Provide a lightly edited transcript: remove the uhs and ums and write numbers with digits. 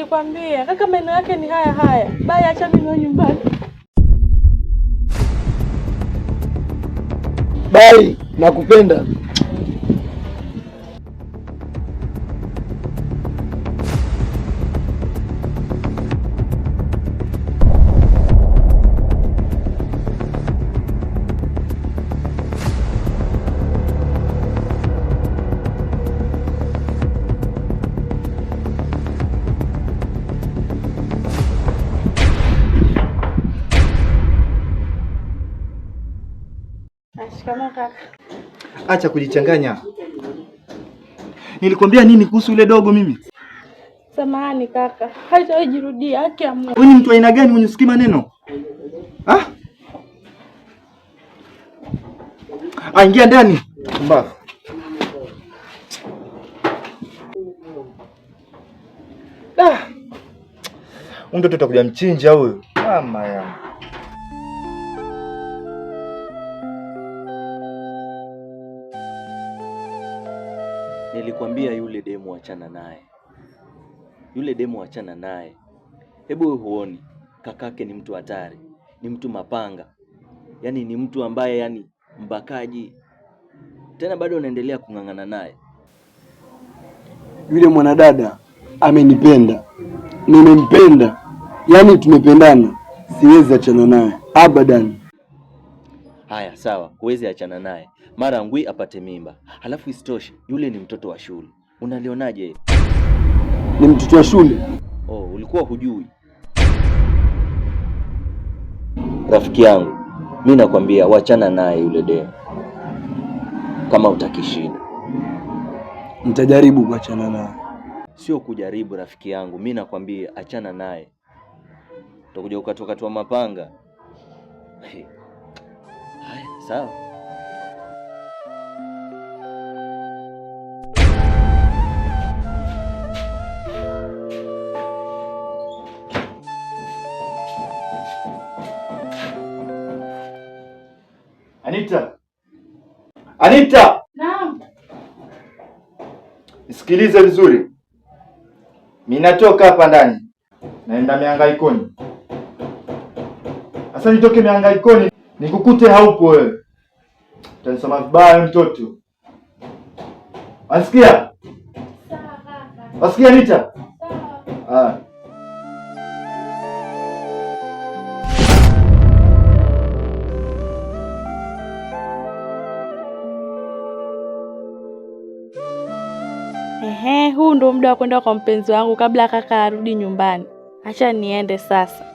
nilikwambia kaka, maneno yake ni haya haya. Baya, acha mimi nyumbani. Bye, nakupenda. Shikamoo kaka. Acha kujichanganya. Nilikwambia nini kuhusu yule dogo mimi? Samahani kaka. Haitajirudia, haki ya Mungu. Wewe ni mtu aina gani mwenye usikii maneno? Ingia ndani. Mbavu. Mtoto tutakuja mchinja huyo. Mama yangu. Nilikwambia yule demu achana naye. Yule demu achana naye. Hebu wewe huoni kakake ni mtu hatari, ni mtu mapanga. Yaani ni mtu ambaye mbakaji. Tena bado unaendelea kung'ang'ana naye. Yule mwanadada amenipenda. Nimempenda. Yaani tumependana. Siwezi achana naye abadan. Haya sawa, huwezi achana naye. Mara ngui apate mimba. Halafu isitoshe yule ni mtoto wa shule. Unalionaje? Ni mtoto wa shule? Oh, ulikuwa hujui. Rafiki yangu, mimi nakwambia wachana naye yule demu. Kama utakishinda. Nitajaribu kuachana naye. Sio kujaribu rafiki yangu, mimi nakwambia achana naye. Utakuja ukatoka tu mapanga. Haya, sawa. Anita! Naam. Nisikilize vizuri. Mimi natoka hapa ndani. Naenda mihangaikoni. Sasa nitoke mihangaikoni nikukute haupo wewe. Utanisoma vibaya mtoto. Unasikia? Sawa kaka. Unasikia Anita? Sawa. Huu ndo muda wa kwenda kwa mpenzi wangu kabla kaka arudi nyumbani. Acha niende sasa.